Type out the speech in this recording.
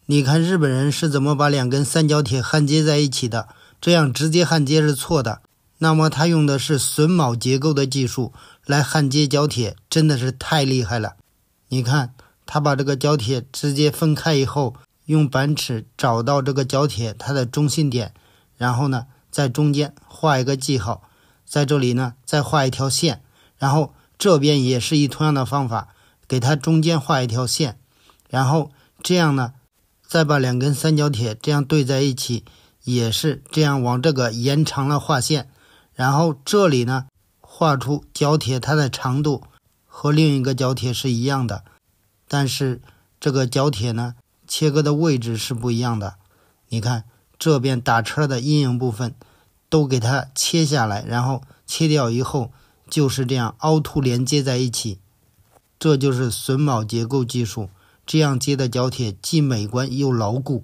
你看日本人是怎么把2根三角铁焊接在一起的，这样直接焊接是错的。那么他用的是榫卯结构的技术来焊接角铁，真的是太厉害了。你看他把这个角铁直接分开以后，用板尺找到这个角铁它的中心点，然后呢在中间画一个记号，在这里呢再画一条线，然后这边也是以同样的方法给它中间画一条线，然后这样呢再把2根三角铁这样对在一起，也是这样往这个延长了画线，然后这里呢画出角铁它的长度和另一个角铁是一样的，但是这个角铁呢切割的位置是不一样的。你看这边打车的阴影部分都给它切下来，然后切掉以后就是这样凹凸连接在一起，这就是榫卯结构技术，这样接的角铁既美观又牢固。